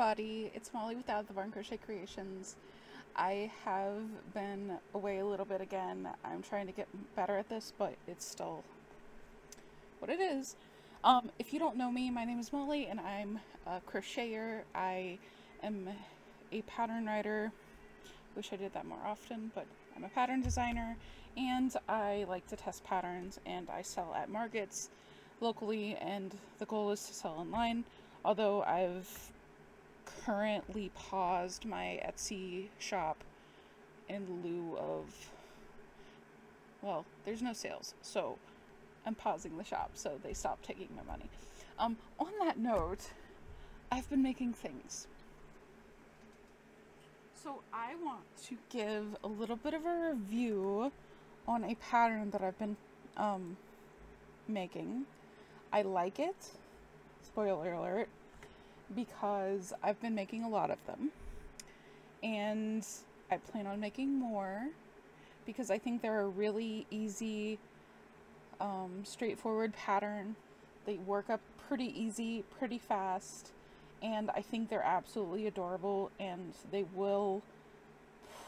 everybody, it's Molly without the Barn Crochet Creations. I have been away a little bit again. I'm trying to get better at this, but it's still what it is. If you don't know me, my name is Molly and I'm a crocheter. I am a pattern writer. Wish I did that more often, but I'm a pattern designer and I like to test patterns, and I sell at markets locally, and the goal is to sell online. Although I've currently paused my Etsy shop in lieu of, well, there's no sales, so I'm pausing the shop so they stop taking my money. On that note, I've been making things. So I want to give a little bit of a review on a pattern that I've been making. I like it, spoiler alert, because I've been making a lot of them, and I plan on making more because I think they're a really easy, straightforward pattern. They work up pretty easy, pretty fast, and I think they're absolutely adorable, and they will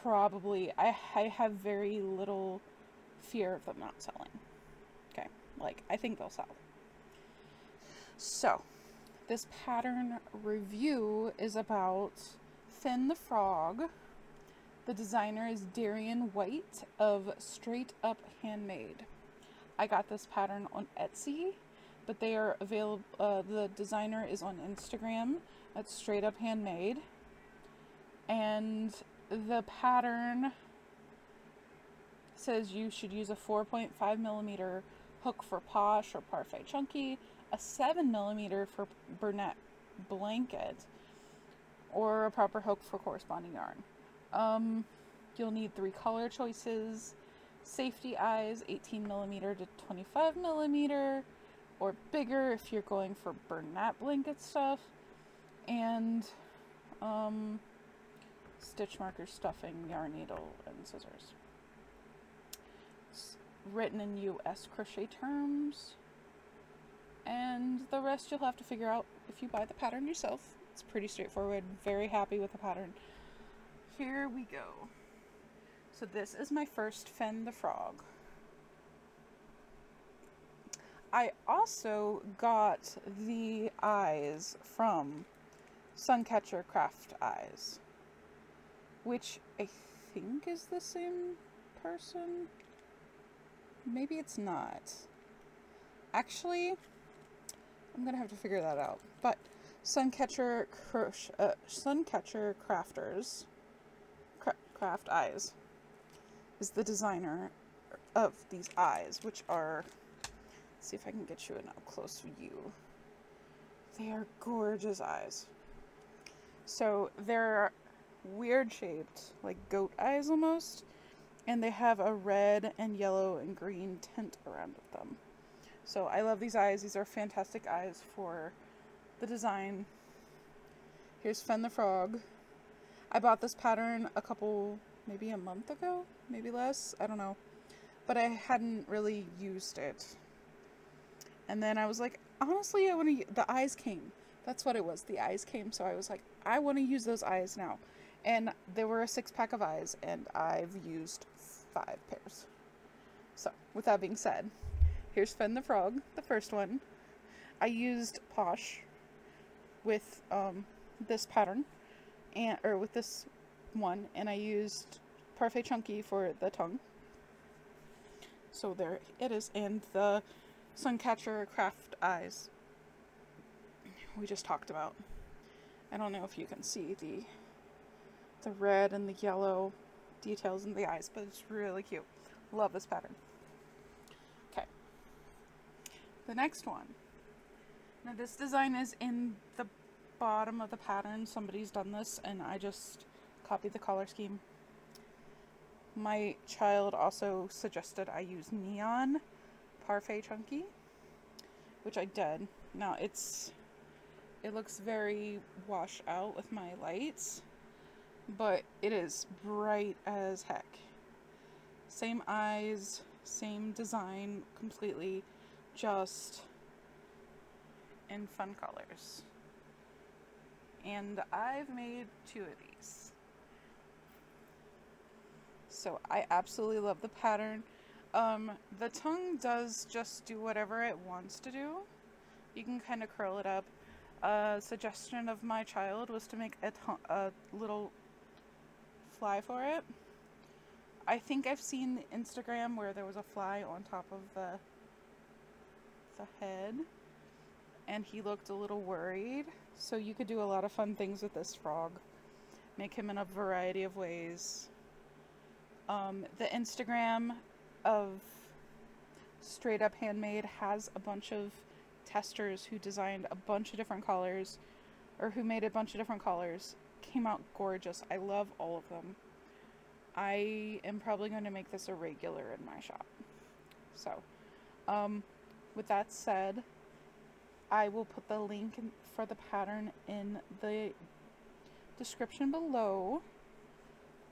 probably, I have very little fear of them not selling. Okay, like, I think they'll sell. So this pattern review is about Finn the Frog. The designer is Darian White of Straightup Handmade. I got this pattern on Etsy, but they are available. The designer is on Instagram at Straightup Handmade, and the pattern says you should use a 4.5mm hook for Posh or Parfait Chunky, a 7mm for Burnett Blanket, or a proper hook for corresponding yarn. You'll need 3 color choices: safety eyes, 18mm to 25mm, or bigger if you're going for Burnett Blanket stuff, and stitch marker, stuffing, yarn needle, and scissors. It's written in US crochet terms, and the rest you'll have to figure out if you buy the pattern yourself. It's pretty straightforward. Very happy with the pattern. Here we go. So this is my first Finn the Frog. I also got the eyes from Suncatcher Craft Eyes, which I think is the same person. Maybe it's not. Actually, I'm gonna have to figure that out. But Suncatcher Crafters Craft Eyes is the designer of these eyes, which are, let's see if I can get you an up close view. They are gorgeous eyes. So they're weird shaped, like goat eyes almost, and they have a red and yellow and green tint around them. So I love these eyes. These are fantastic eyes for the design. Here's Finn the Frog. I bought this pattern maybe a month ago, maybe less, I don't know, but I hadn't really used it. And then I was like, honestly, the eyes came. That's what it was. The eyes came, so I was like, I want to use those eyes now. And there were a 6-pack of eyes, and I've used 5 pairs. So, with that being said, here's Finn the Frog, the first one. I used Posh with this pattern, or with this one, and I used Parfait Chunky for the tongue. So there it is, and the Suncatcher Craft Eyes we just talked about. I don't know if you can see the red and the yellow details in the eyes, but it's really cute. Love this pattern. Okay. The next one. Now this design is in the bottom of the pattern. Somebody's done this and I just copied the color scheme. My child also suggested I use Neon Parfait Chunky, which I did. Now it looks very washed out with my lights, but it is bright as heck. Same eyes, same design completely, just in fun colors. and I've made 2 of these. So I absolutely love the pattern. The tongue does just do whatever it wants to do. You can kind of curl it up. A suggestion of my child was to make a little fly for it. I think I've seen the Instagram where there was a fly on top of the head, and he looked a little worried. So you could do a lot of fun things with this frog. Make him in a variety of ways. The Instagram of Straightup Handmade has a bunch of testers who designed a bunch of different colors, or who made a bunch of different colors. Came out gorgeous. I love all of them. I am probably going to make this a regular in my shop. So, with that said, I will put the link for the pattern in the description below.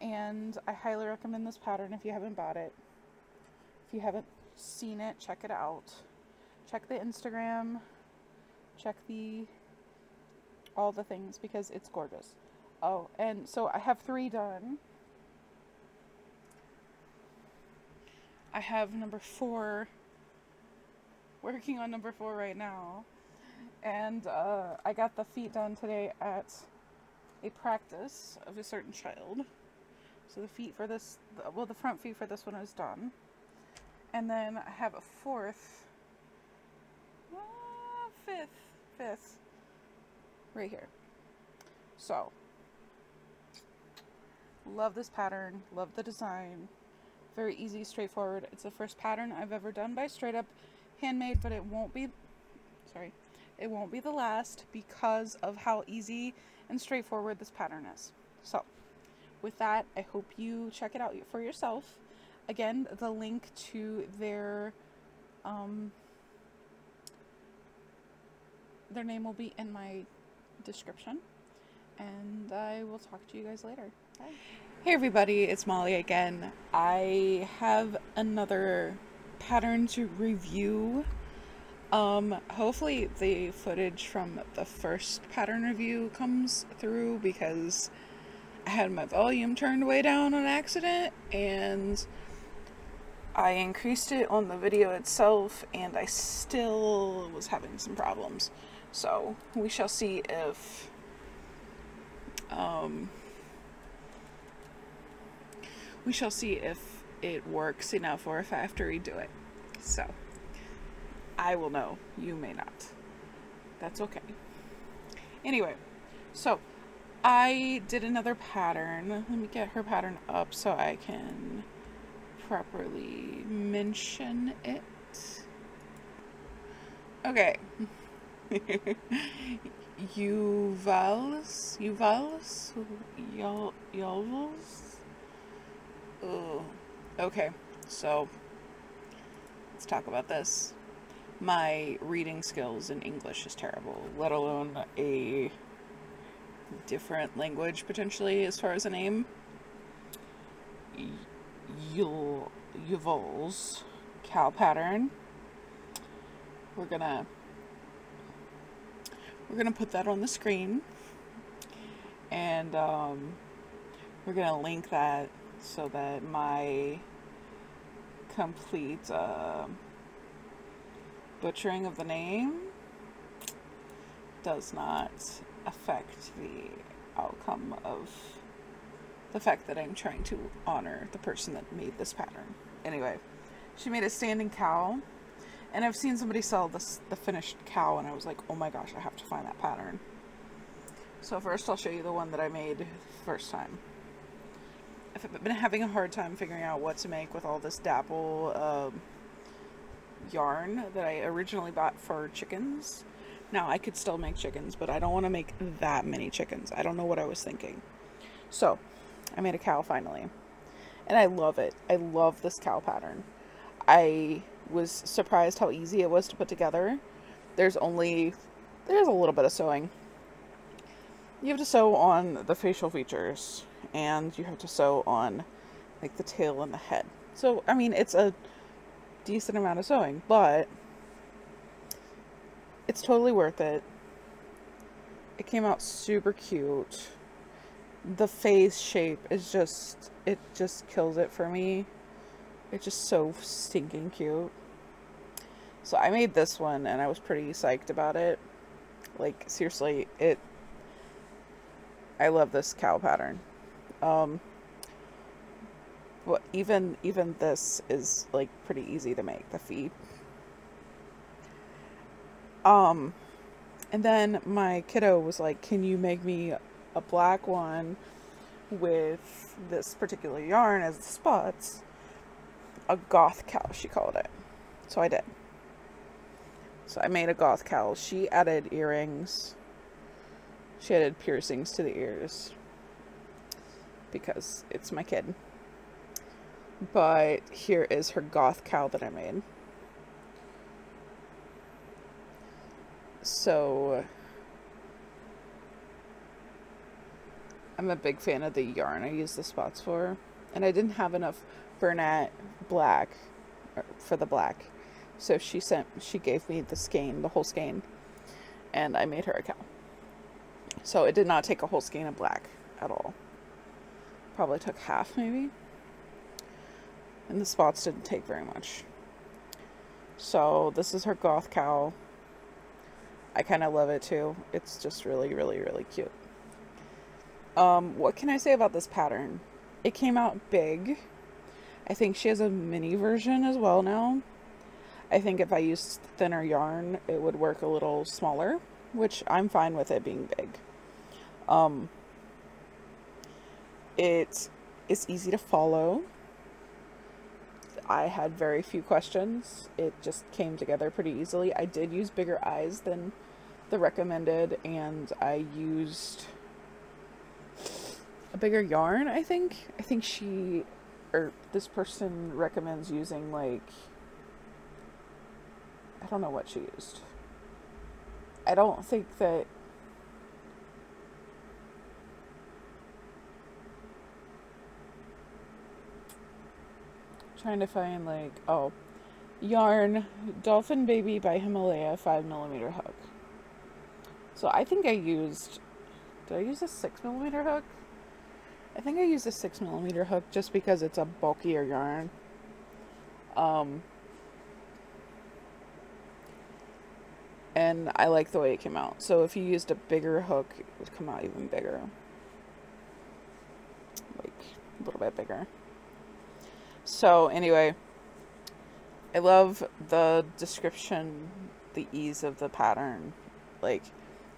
And I highly recommend this pattern if you haven't bought it. If you haven't seen it, check it out. Check the Instagram. Check all the things, because it's gorgeous. Oh, and so I have 3 done. I have number 4, working on number 4 right now. And I got the feet done today at a practice of a certain child. So the feet for this, well, the front feet for this one is done. And then I have a 5th, right here. So, love this pattern, love the design. Very easy, straightforward. It's the first pattern I've ever done by Straightup Handmade, but it won't be the last, because of how easy and straightforward this pattern is. So, with that, I hope you check it out for yourself. Again, the link to their name will be in my description, and I will talk to you guys later. Bye. Hey everybody, it's Molly again. I have another pattern to review. Hopefully the footage from the first pattern review comes through, because I had my volume turned way down on accident, and I increased it on the video itself, and I still was having some problems. So we shall see if it works enough, or if I have to redo it. So I will know. You may not. That's okay. Anyway, so I did another pattern. Let me get her pattern up so I can properly mention it. Okay. Yuval's? Oh, okay, so let's talk about this. My reading skills in English is terrible, let alone a different language potentially as far as a name. Yuval's cow pattern. We're gonna put that on the screen, and we're gonna link that so that my complete butchering of the name does not affect the outcome of the fact that I'm trying to honor the person that made this pattern. Anyway, she made a standing cow, and I've seen somebody sell the finished cow, and I was like, oh my gosh, I have to find that pattern. So first I'll show you the one that I made first time. I've been having a hard time figuring out what to make with all this dapple yarn that I originally bought for chickens. Now, I could still make chickens, but I don't want to make that many chickens. I don't know what I was thinking. So, I made a cow finally. And I love it. I love this cow pattern. I was surprised how easy it was to put together. There's a little bit of sewing. You have to sew on the facial features, and you have to sew on like the tail and the head. So, I mean, it's a decent amount of sewing, but it's totally worth it. It came out super cute. The face shape is just, it just kills it for me. It's just so stinking cute. So I made this one and I was pretty psyched about it. Like, seriously, I love this cow pattern. But even this is like pretty easy to make, the feet. And then my kiddo was like, can you make me a black one with this particular yarn as the spots? A goth cow, she called it. So I did. So I made a goth cow. She added earrings. She added piercings to the ears because it's my kid. But here is her goth cow that I made. So I'm a big fan of the yarn I use the spots for, and I didn't have enough Bernat black for the black, so she gave me the skein, the whole skein, and I made her a cow. So it did not take a whole skein of black at all. Probably took half maybe, and the spots didn't take very much. So this is her goth cow. I kind of love it too. It's just really, really, really cute. What can I say about this pattern? It came out big. I think she has a mini version as well now. I think if I used thinner yarn, it would work a little smaller, which I'm fine with it being big. It's easy to follow. I had very few questions. It just came together pretty easily. I did use bigger eyes than the recommended, and I used a bigger yarn, I think. I think this person recommends using, like, I don't know what she used. I don't think that trying to find, like, oh, yarn Dolphin Baby by Himalaya 5mm hook. So I think did I use a 6mm hook? I think I used a 6mm hook just because it's a bulkier yarn. And I like the way it came out. So if you used a bigger hook, it would come out even bigger. Like, a little bit bigger. So anyway, I love the description, the ease of the pattern. Like,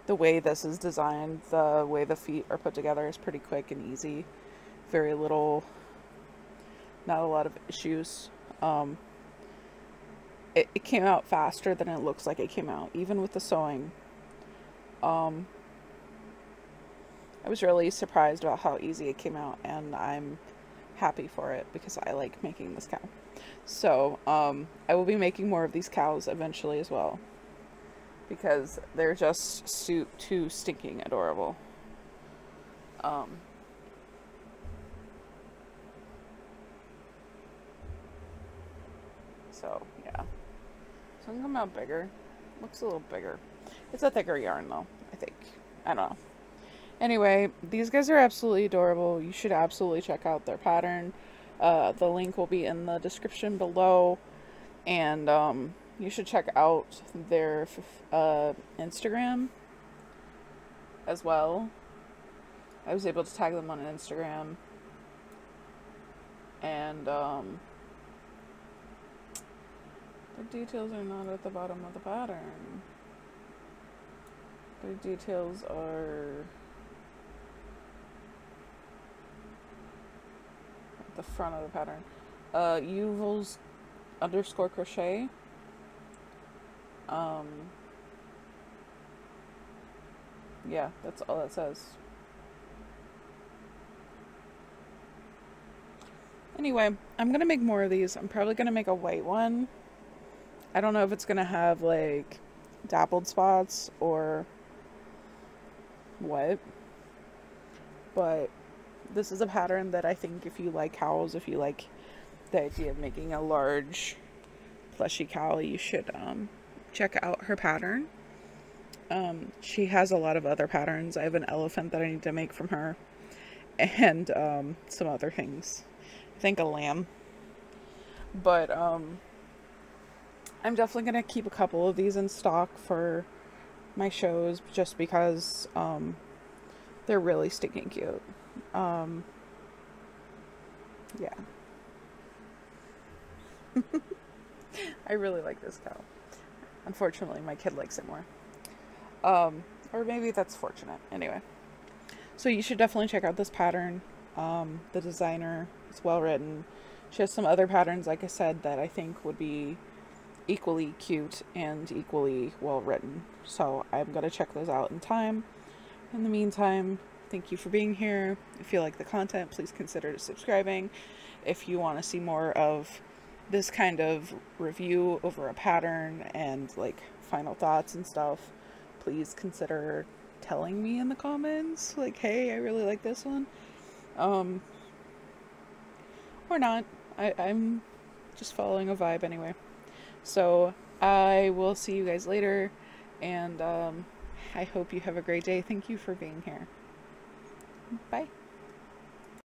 the way this is designed, the way the feet are put together is pretty quick and easy. Very little, not a lot of issues. It came out faster than it looks like it came out, even with the sewing. I was really surprised about how easy it came out, and I'm happy for it because I like making this cow. So I will be making more of these cows eventually as well, because they're just too stinking adorable. So yeah, so I'm come out bigger. Looks a little bigger. It's a thicker yarn though, I think. I don't know. Anyway, these guys are absolutely adorable. You should absolutely check out their pattern. The link will be in the description below, and you should check out their Instagram as well. I was able to tag them on Instagram, and the details are not at the bottom of the pattern. The details are at the front of the pattern. Yuval's _crochet. Yeah, that's all it says. Anyway, I'm gonna make more of these. I'm probably gonna make a white one. I don't know if it's gonna have like dappled spots or what, but this is a pattern that I think if you like cows, if you like the idea of making a large plushy cow, you should check out her pattern. She has a lot of other patterns. I have an elephant that I need to make from her, and some other things. I think a lamb. But I'm definitely going to keep a couple of these in stock for my shows, just because they're really stinking cute. Yeah. I really like this cow. Unfortunately, my kid likes it more. Or maybe that's fortunate. Anyway. So you should definitely check out this pattern. The designer is well written. She has some other patterns, like I said, that I think would be equally cute and equally well written. So I'm going to check those out in time. In the meantime, thank you for being here. If you like the content, please consider subscribing. If you want to see more of this kind of review over a pattern and like final thoughts and stuff, please consider telling me in the comments, like, hey, I really like this one. Or not. I'm just following a vibe anyway. So I will see you guys later, and I hope you have a great day. Thank you for being here. Bye.